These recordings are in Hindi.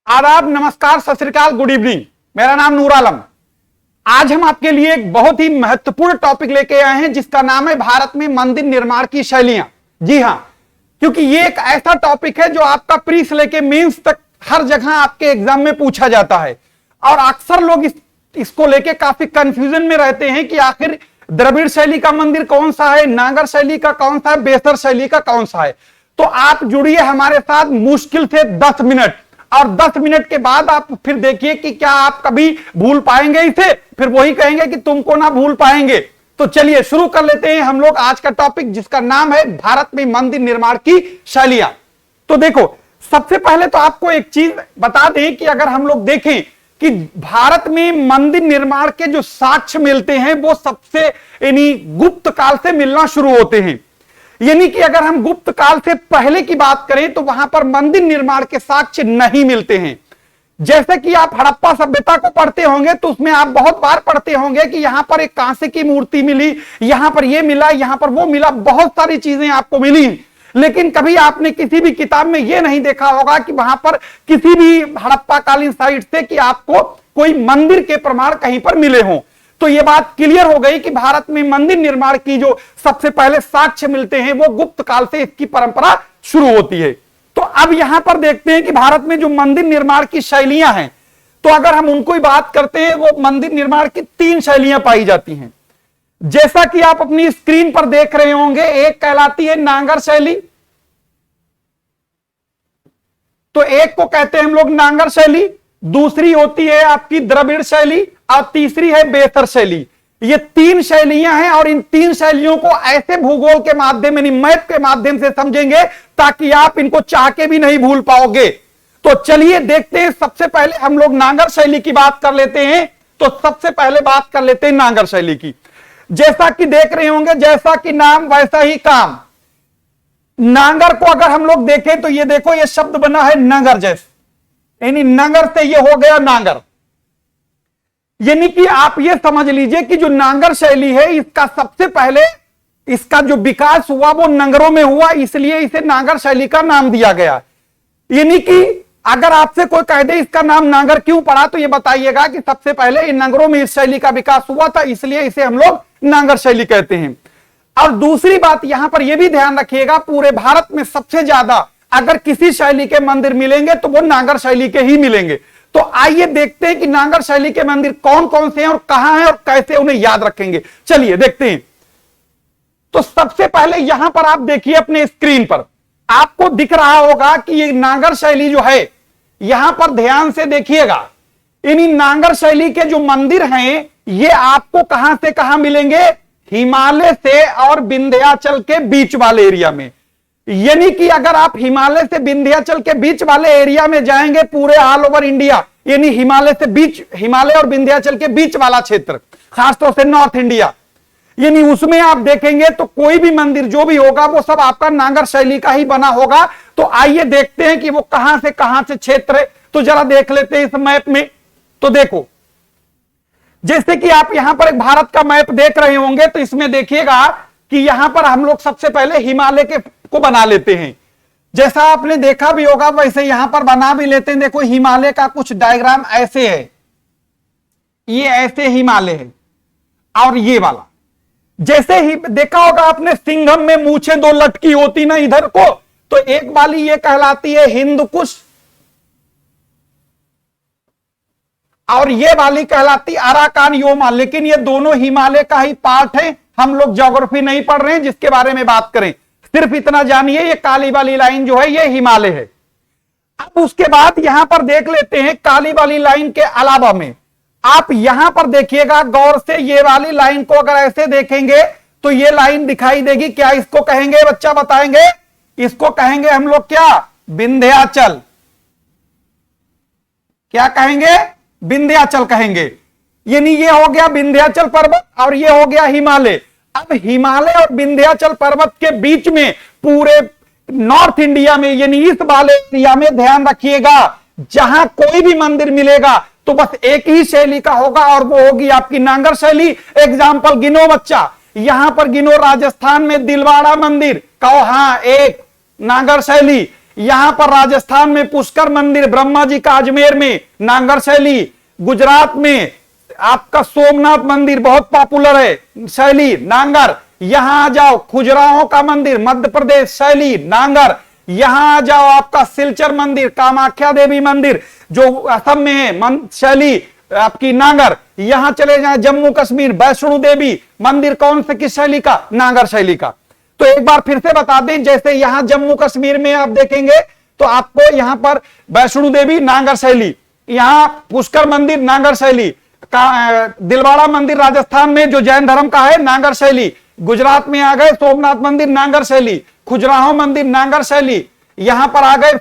आदाब, नमस्कार, सत श्री अकाल, गुड इवनिंग। मेरा नाम नूर आलम। आज हम आपके लिए एक बहुत ही महत्वपूर्ण टॉपिक लेके आए हैं जिसका नाम है भारत में मंदिर निर्माण की शैलियां। जी हां, क्योंकि ये एक ऐसा टॉपिक है जो आपका प्री से लेके मेंस तक हर जगह आपके एग्जाम में पूछा जाता है और अक्सर लोग इसको लेके काफी कंफ्यूजन में रहते हैं कि आखिर द्रविड़ शैली का मंदिर कौन सा है, नागर शैली का कौन सा है, बेसर शैली का कौन सा है। तो आप जुड़िए हमारे साथ मुश्किल से 10 मिनट, और 10 मिनट के बाद आप फिर देखिए कि क्या आप कभी भूल पाएंगे इसे, फिर वही कहेंगे कि तुमको ना भूल पाएंगे। तो चलिए शुरू कर लेते हैं हम लोग आज का टॉपिक जिसका नाम है भारत में मंदिर निर्माण की शैलियां। तो देखो, सबसे पहले तो आपको एक चीज बता दें कि अगर हम लोग देखें कि भारत में मंदिर निर्माण के जो साक्ष्य मिलते हैं वो सबसे यानी गुप्त काल से मिलना शुरू होते हैं। यानी कि अगर हम गुप्त काल से पहले की बात करें तो वहां पर मंदिर निर्माण के साक्ष्य नहीं मिलते हैं। जैसे कि आप हड़प्पा सभ्यता को पढ़ते होंगे तो उसमें आप बहुत बार पढ़ते होंगे कि यहां पर एक कांसे की मूर्ति मिली, यहां पर ये मिला, यहां पर वो मिला, बहुत सारी चीजें आपको मिली। लेकिन कभी आपने किसी भी किताब में यह नहीं देखा होगा कि वहां पर किसी भी हड़प्पा कालीन साइट से कि आपको कोई मंदिर के प्रमाण कहीं पर मिले हों। तो यह बात क्लियर हो गई कि भारत में मंदिर निर्माण की जो सबसे पहले साक्ष्य मिलते हैं वो गुप्त काल से इसकी परंपरा शुरू होती है। तो अब यहां पर देखते हैं कि भारत में जो मंदिर निर्माण की शैलियां हैं, तो अगर हम उनको ही बात करते हैं, वो मंदिर निर्माण की 3 शैलियां पाई जाती हैं। जैसा कि आप अपनी स्क्रीन पर देख रहे होंगे, एक कहलाती है नांगर शैली, तो एक को कहते हैं हम लोग नांगर शैली, दूसरी होती है आपकी द्रविड़ शैली और तीसरी है बेसर शैली। ये 3 शैलियां हैं और इन 3 शैलियों को ऐसे भूगोल के माध्यम यानी मैप के माध्यम से समझेंगे ताकि आप इनको चाह के भी नहीं भूल पाओगे। तो चलिए देखते हैं, सबसे पहले हम लोग नांगर शैली की बात कर लेते हैं। तो सबसे पहले बात कर लेते हैं नांगर शैली की। जैसा कि देख रहे होंगे, जैसा कि नाम वैसा ही काम। नांगर को अगर हम लोग देखें तो ये देखो, ये शब्द बना है नगर जैसे, यानी नगर से ये हो गया नांगर। यानी कि आप ये समझ लीजिए कि जो नांगर शैली है इसका सबसे पहले इसका जो विकास हुआ वो नगरों में हुआ, इसलिए इसे नांगर शैली का नाम दिया गया। यानी कि अगर आपसे कोई कह दे इसका नाम नांगर क्यों पड़ा, तो ये बताइएगा कि सबसे पहले इन नगरों में इस शैली का विकास हुआ था, इसलिए इसे हम लोग नांगर शैली कहते हैं। और दूसरी बात यहां पर यह भी ध्यान रखिएगा, पूरे भारत में सबसे ज्यादा अगर किसी शैली के मंदिर मिलेंगे तो वो नांगर शैली के ही मिलेंगे। तो आइए देखते हैं कि नांगर शैली के मंदिर कौन कौन से हैं और कहां हैं और कैसे उन्हें याद रखेंगे। चलिए देखते हैं। तो सबसे पहले यहां पर आप देखिए अपने स्क्रीन पर, आपको दिख रहा होगा कि ये नांगर शैली जो है, यहां पर ध्यान से देखिएगा, इन नांगर शैली के जो मंदिर हैं ये आपको कहां से कहां मिलेंगे, हिमालय से और विंध्याचल के बीच वाले एरिया में। यानी कि अगर आप हिमालय से विंध्याचल के बीच वाले एरिया में जाएंगे, पूरे ऑल ओवर इंडिया, यानी हिमालय से बीच, हिमालय और विंध्याचल के बीच वाला क्षेत्र, खासतौर से नॉर्थ इंडिया, यानी उसमें आप देखेंगे तो कोई भी मंदिर जो भी होगा वो सब आपका नांगर शैली का ही बना होगा। तो आइए देखते हैं कि वो कहां से क्षेत्र है। तो जरा देख लेते हैं इस मैप में। तो देखो, जैसे कि आप यहां पर एक भारत का मैप देख रहे होंगे, तो इसमें देखिएगा कि यहां पर हम लोग सबसे पहले हिमालय के को बना लेते हैं। जैसा आपने देखा भी होगा वैसे यहां पर बना भी लेते हैं। देखो, हिमालय का कुछ डायग्राम ऐसे है, ये ऐसे हिमालय है और ये वाला, जैसे ही देखा होगा आपने सिंघम में मूछें 2 लटकी होती ना इधर को, तो एक वाली ये कहलाती है हिंदकुश और ये वाली कहलाती अराकान योमा। लेकिन ये दोनों हिमालय का ही पार्ट है। हम लोग ज्योग्राफी नहीं पढ़ रहे हैं जिसके बारे में बात करें, सिर्फ इतना जानिए ये काली वाली लाइन जो है ये हिमालय है। अब उसके बाद यहां पर देख लेते हैं, काली वाली लाइन के अलावा में आप यहां पर देखिएगा गौर से, ये वाली लाइन को अगर ऐसे देखेंगे तो ये लाइन दिखाई देगी। क्या इसको कहेंगे बच्चा, बताएंगे? इसको कहेंगे हम लोग क्या, विंध्याचल। क्या कहेंगे? विंध्याचल कहेंगे। यानी ये हो गया विंध्याचल पर्वत और ये हो गया हिमालय। अब हिमालय और विंध्याचल पर्वत के बीच में पूरे नॉर्थ इंडिया में, यानी इस वाले एरिया में ध्यान रखिएगा, जहां कोई भी मंदिर मिलेगा तो बस एक ही शैली का होगा और वो होगी आपकी नांगर शैली। एग्जाम्पल गिनो बच्चा, यहां पर गिनो, राजस्थान में दिलवाड़ा मंदिर, कहो हाँ एक नांगर शैली। यहां पर राजस्थान में पुष्कर मंदिर, ब्रह्मा जी का अजमेर में नांगर शैली, गुजरात में आपका सोमनाथ मंदिर बहुत पॉपुलर है शैली नांगर। यहां आ जाओ खजुराहो का मंदिर मध्य प्रदेश शैली नांगर। यहां आ जाओ आपका सिलचर मंदिर, कामाख्या देवी मंदिर जो असम में है शैली आपकी नांगर। यहां चले जाए जम्मू कश्मीर वैष्णो देवी मंदिर कौन से किस शैली का, नांगर शैली का। तो एक बार फिर से बता दें, जैसे यहां जम्मू कश्मीर में आप देखेंगे तो आपको यहां पर वैष्णो देवी नांगर शैली, यहां पुष्कर मंदिर नांगर शैली, दिलवाड़ा मंदिर राजस्थान में जो जैन धर्म का है नांगर शैली, गुजरात में आ गए सोमनाथ मंदिर नांगर शैली, खजुराहो मंदिर नांगर शैली, यहां पर आ गए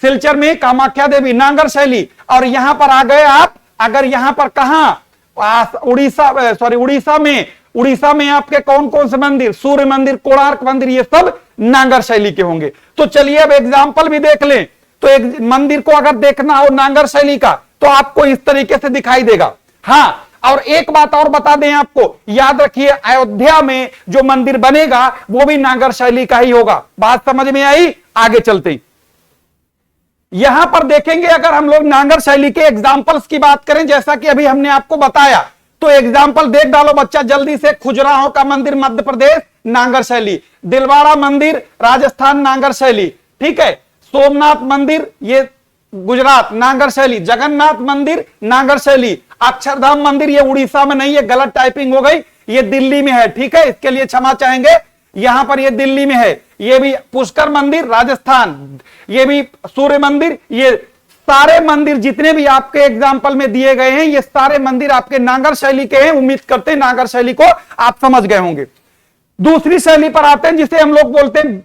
सिलचर में कामाख्या देवी नांगर शैली। और यहां पर आ गए आप अगर यहां पर कहां उड़ीसा में आपके कौन कौन से मंदिर, सूर्य मंदिर, कोणार्क मंदिर, ये सब नांगर शैली के होंगे। तो चलिए अब एग्जाम्पल भी देख लें। तो एक मंदिर को अगर देखना हो नांगर शैली का तो आपको इस तरीके से दिखाई देगा। हाँ, और एक बात और बता दें आपको, याद रखिए अयोध्या में जो मंदिर बनेगा वो भी नांगर शैली का ही होगा। बात समझ में आई? आगे चलते यहां पर देखेंगे अगर हम लोग नांगर शैली के एग्जाम्पल्स की बात करें, जैसा कि अभी हमने आपको बताया, तो एग्जाम्पल देख डालो बच्चा जल्दी से। खजुराहो का मंदिर मध्य प्रदेश नांगर शैली, दिलवाड़ा मंदिर राजस्थान नांगर शैली, ठीक है, सोमनाथ मंदिर ये गुजरात नांगर शैली, जगन्नाथ मंदिर नांगर शैली, अक्षरधाम मंदिर ये उड़ीसा में नहीं है, गलत टाइपिंग हो गई, ये दिल्ली में है, ठीक है, इसके लिए क्षमा चाहेंगे। यहां पर ये दिल्ली में है। ये भी पुष्कर मंदिर राजस्थान, ये भी सूर्य मंदिर, ये सारे मंदिर जितने भी आपके एग्जाम्पल में दिए गए हैं ये सारे मंदिर आपके नांगर शैली के हैं। उम्मीद करते हैं नांगर शैली को आप समझ गए होंगे। दूसरी शैली पर आते हैं जिसे हम लोग बोलते हैं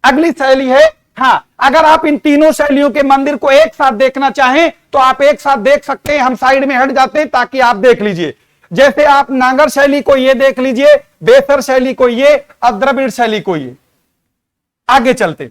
अगली शैली है। हाँ, अगर आप इन तीनों शैलियों के मंदिर को एक साथ देखना चाहें तो आप एक साथ देख सकते हैं। हम साइड में हट जाते हैं ताकि आप देख लीजिए। जैसे आप नांगर शैली को ये देख लीजिए, बेसर शैली को ये, और द्रविड़ शैली को ये। आगे चलते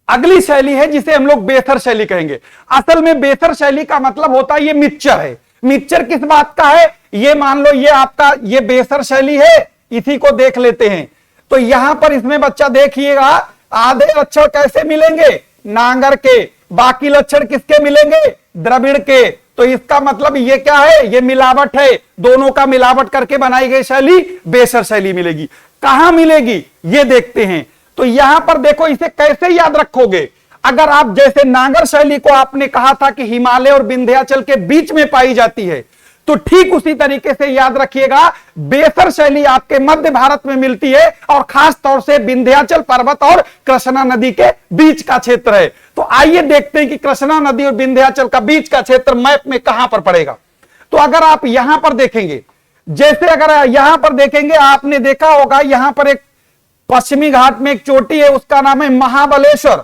अगली शैली है जिसे हम लोग बेसर शैली कहेंगे। असल में बेसर शैली का मतलब होता है ये मिक्सचर है। मिक्सचर किस बात का है? ये मान लो ये आपका ये बेसर शैली है, इसी को देख लेते हैं। तो यहां पर इसमें बच्चा देखिएगा आधे लक्षण कैसे मिलेंगे? नांगर के। बाकी लक्षण किसके मिलेंगे? द्रविड़ के। तो इसका मतलब ये क्या है? ये मिलावट है, दोनों का मिलावट करके बनाई गई शैली बेसर शैली मिलेगी। कहां मिलेगी ये देखते हैं। तो यहां पर देखो इसे कैसे याद रखोगे। अगर आप जैसे नांगर शैली को आपने कहा था कि हिमालय और विंध्याचल के बीच में पाई जाती है, तो ठीक उसी तरीके से याद रखिएगा बेसर शैली आपके मध्य भारत में मिलती है और खास तौर से विंध्याचल पर्वत और कृष्णा नदी के बीच का क्षेत्र है। तो आइए देखते हैं कि कृष्णा नदी और विंध्याचल का बीच का क्षेत्र मैप में कहां पर पड़ेगा। तो अगर आप यहां पर देखेंगे, जैसे अगर यहां पर देखेंगे, आपने देखा होगा यहां पर एक पश्चिमी घाट में एक चोटी है, उसका नाम है महाबलेश्वर।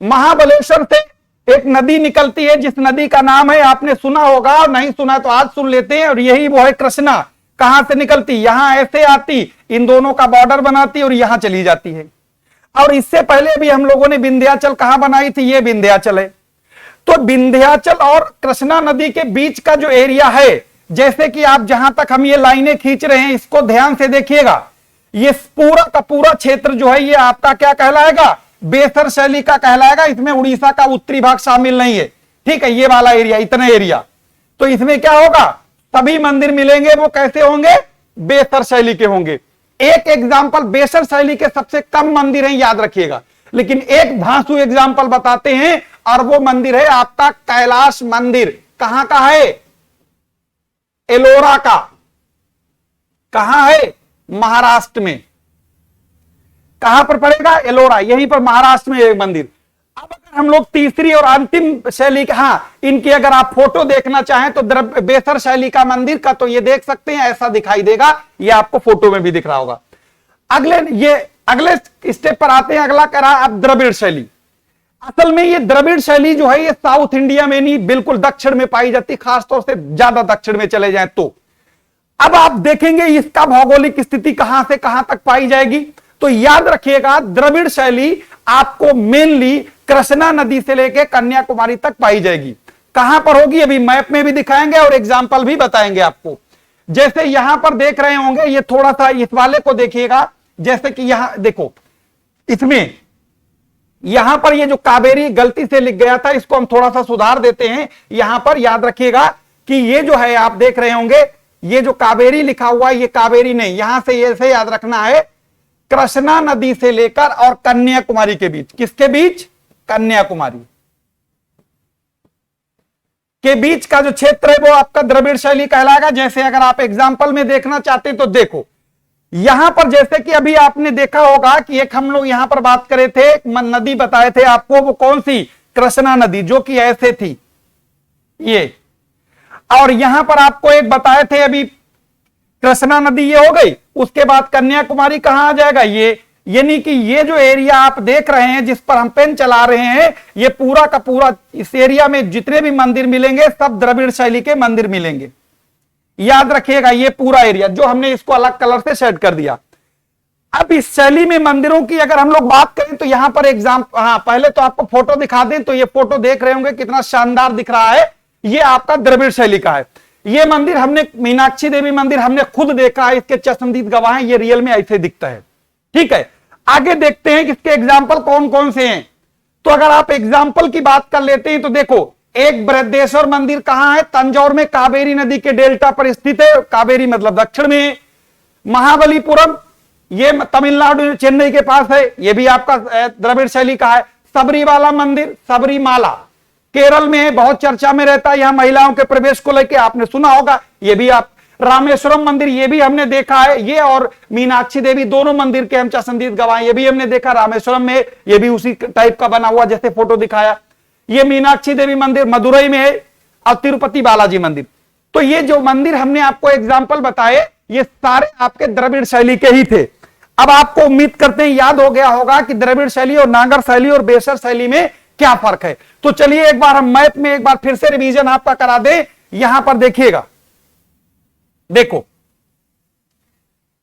महाबलेश्वर से एक नदी निकलती है जिस नदी का नाम है, आपने सुना होगा, और नहीं सुना तो आज सुन लेते हैं, और यही वो है कृष्णा। कहां से निकलती? यहां ऐसे आती, इन दोनों का बॉर्डर बनाती और यहां चली जाती है। और इससे पहले भी हम लोगों ने विंध्याचल कहां बनाई थी? ये विंध्याचल है। तो विंध्याचल और कृष्णा नदी के बीच का जो एरिया है, जैसे कि आप जहां तक हम ये लाइनें खींच रहे हैं इसको ध्यान से देखिएगा, ये पूरा का पूरा क्षेत्र जो है ये आपका क्या कहलाएगा? बेसर शैली का कहलाएगा। इसमें उड़ीसा का उत्तरी भाग शामिल नहीं है, ठीक है, ये वाला एरिया, इतना एरिया। तो इसमें क्या होगा? सभी मंदिर मिलेंगे, वो कैसे होंगे? बेसर शैली के होंगे। एक एग्जाम्पल बेसर शैली के सबसे कम मंदिर हैं, याद रखिएगा, लेकिन एक धांसू एग्जाम्पल बताते हैं, और वो मंदिर है आपका कैलाश मंदिर। कहां का है? एलोरा का। कहां है? महाराष्ट्र में। कहां पर पड़ेगा? एलोरा, यहीं पर महाराष्ट्र में एक मंदिर। अब अगर हम लोग तीसरी और अंतिम शैली का, हाँ, इनकी अगर आप फोटो देखना चाहें तो बेसर शैली का मंदिर का तो ये देख सकते हैं, ऐसा दिखाई देगा, ये आपको फोटो में भी दिख रहा होगा। अगले स्टेप पर आते हैं। अगला कह रहा अब द्रविड़ शैली। असल में ये द्रविड़ शैली जो है ये साउथ इंडिया में नहीं, बिल्कुल दक्षिण में पाई जाती, खासतौर से ज्यादा दक्षिण में चले जाएं तो। अब आप देखेंगे इसका भौगोलिक स्थिति कहां से कहां तक पाई जाएगी। तो याद रखिएगा द्रविड़ शैली आपको मेनली कृष्णा नदी से लेकर कन्याकुमारी तक पाई जाएगी। कहां पर होगी अभी मैप में भी दिखाएंगे और एग्जाम्पल भी बताएंगे आपको। जैसे यहां पर देख रहे होंगे, ये थोड़ा सा इस वाले को देखिएगा, जैसे कि यहां देखो, इसमें यहां पर ये जो कावेरी गलती से लिख गया था, इसको हम थोड़ा सा सुधार देते हैं। यहां पर याद रखिएगा कि ये जो है आप देख रहे होंगे, ये जो कावेरी लिखा हुआ है ये कावेरी नहीं, यहां से ऐसे याद रखना है, कृष्णा नदी से लेकर और कन्याकुमारी के बीच। किसके बीच? कन्याकुमारी के बीच का जो क्षेत्र है वो आपका द्रविड़ शैली कहलाएगा। जैसे अगर आप एग्जाम्पल में देखना चाहते हैं तो देखो, यहां पर जैसे कि अभी आपने देखा होगा कि एक हम लोग यहां पर बात करे थे, एक नदी बताए थे आपको, वो कौन सी? कृष्णा नदी, जो कि ऐसे थी ये। और यहां पर आपको एक बताए थे अभी, कृष्णा नदी ये हो गई, उसके बाद कन्याकुमारी कहां आ जाएगा? ये। यानी कि ये जो एरिया आप देख रहे हैं जिस पर हम पेन चला रहे हैं, ये पूरा का पूरा, इस एरिया में जितने भी मंदिर मिलेंगे सब द्रविड़ शैली के मंदिर मिलेंगे। याद रखिएगा, ये पूरा एरिया जो हमने इसको अलग कलर से शेड कर दिया। अब इस शैली में मंदिरों की अगर हम लोग बात करें तो यहां पर पहले तो आपको फोटो दिखा दें, तो ये फोटो देख रहे होंगे कितना शानदार दिख रहा है, ये आपका द्रविड़ शैली का है। ये मंदिर हमने, मीनाक्षी देवी मंदिर हमने खुद देखा है, इसके चश्मदीद गवाह हैं, ये रियल में ऐसे दिखता है। ठीक है, आगे देखते हैं कि इसके एग्जाम्पल कौन कौन से हैं। तो अगर आप एग्जाम्पल की बात कर लेते हैं तो देखो, एक बृहदेश्वर मंदिर कहां है? तंजौर में, कावेरी नदी के डेल्टा पर स्थित है, कावेरी मतलब दक्षिण में। महाबलीपुरम, ये तमिलनाडु चेन्नई के पास है, ये भी आपका द्रविड़ शैली का है। सबरीवाला मंदिर, सबरीमाला केरल में है, बहुत चर्चा में रहता है, यहां महिलाओं के प्रवेश को लेकर आपने सुना होगा, ये भी आप। रामेश्वरम मंदिर, ये भी हमने देखा है, ये और मीनाक्षी देवी दोनों मंदिर के हम चश्मदीद गवाह, ये भी हमने देखा रामेश्वरम में, ये भी उसी टाइप का बना हुआ जैसे फोटो दिखाया। ये मीनाक्षी देवी मंदिर मदुरई में है, और तिरुपति बालाजी मंदिर। तो ये जो मंदिर हमने आपको एग्जाम्पल बताए, ये सारे आपके द्रविड़ शैली के ही थे। अब आपको उम्मीद करते हैं याद हो गया होगा कि द्रविड़ शैली और नागर शैली और बेसर शैली में क्या फर्क है। तो चलिए एक बार हम मैप में एक बार फिर से रिवीजन आपका करा दें। यहां पर देखिएगा, देखो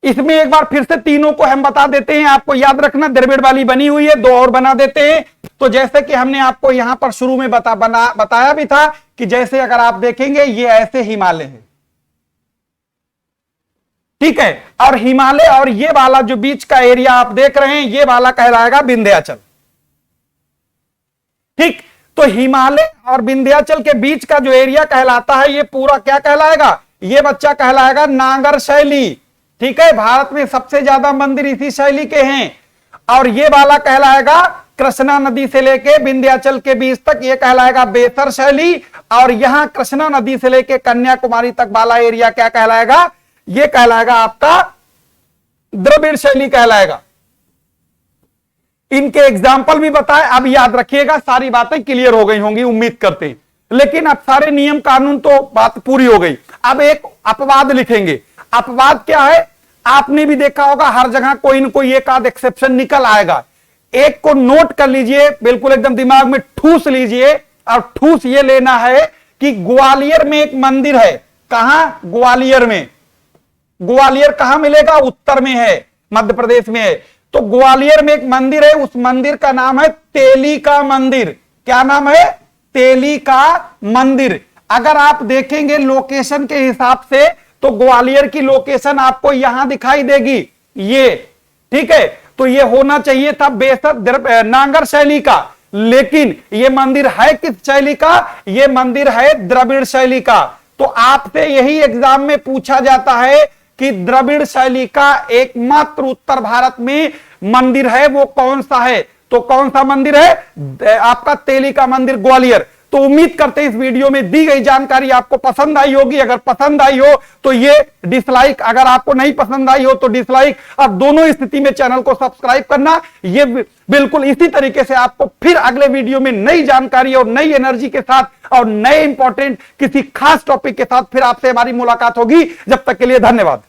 इसमें एक बार फिर से तीनों को हम बता देते हैं, आपको याद रखना द्रविड़ वाली बनी हुई है, दो और बना देते हैं। तो जैसे कि हमने आपको यहां पर शुरू में बताया भी था कि जैसे अगर आप देखेंगे ये ऐसे हिमालय है, ठीक है, और हिमालय और ये वाला जो बीच का एरिया आप देख रहे हैं ये वाला कहलाएगा विंध्याचल। ठीक, तो हिमालय और विंध्याचल के बीच का जो एरिया कहलाता है ये पूरा क्या कहलाएगा? ये बच्चा कहलाएगा नागर शैली। ठीक है, भारत में सबसे ज्यादा मंदिर इसी शैली के हैं। और ये वाला कहलाएगा कृष्णा नदी से लेके विंध्याचल के बीच तक, ये कहलाएगा बेसर शैली। और यहां कृष्णा नदी से लेके कन्याकुमारी तक वाला एरिया क्या कहलाएगा? ये कहलाएगा आपका द्रविड़ शैली कहलाएगा। इनके एग्जाम्पल भी बताए। अब याद रखिएगा, सारी बातें क्लियर हो गई होंगी उम्मीद करते हैं, लेकिन अब सारे नियम कानून तो बात पूरी हो गई। अब एक अपवाद लिखेंगे। अपवाद क्या है? आपने भी देखा होगा हर जगह कोई न कोई एक आध एक्सेप्शन निकल आएगा। एक को नोट कर लीजिए, बिल्कुल एकदम दिमाग में ठूस लीजिए। और ठूस ये लेना है कि ग्वालियर में एक मंदिर है। कहां? ग्वालियर में। ग्वालियर कहां मिलेगा? उत्तर में है, मध्य प्रदेश में है। तो ग्वालियर में एक मंदिर है, उस मंदिर का नाम है तेली का मंदिर। क्या नाम है? तेली का मंदिर। अगर आप देखेंगे लोकेशन के हिसाब से तो ग्वालियर की लोकेशन आपको यहां दिखाई देगी, ये। ठीक है, तो ये होना चाहिए था बेसर नागर शैली का, लेकिन ये मंदिर है किस शैली का? ये मंदिर है द्रविड़ शैली का। तो आपसे यही एग्जाम में पूछा जाता है कि द्रविड़ शैली का एकमात्र उत्तर भारत में मंदिर है, वो कौन सा है? तो कौन सा मंदिर है? आपका तेली का मंदिर, ग्वालियर। तो उम्मीद करते हैं इस वीडियो में दी गई जानकारी आपको पसंद आई होगी। अगर पसंद आई हो तो ये डिसलाइक, अगर आपको नहीं पसंद आई हो तो डिसलाइक। अब दोनों स्थिति में चैनल को सब्सक्राइब करना। ये बिल्कुल इसी तरीके से आपको फिर अगले वीडियो में नई जानकारी और नई एनर्जी के साथ और नए इंपॉर्टेंट किसी खास टॉपिक के साथ फिर आपसे हमारी मुलाकात होगी। जब तक के लिए धन्यवाद।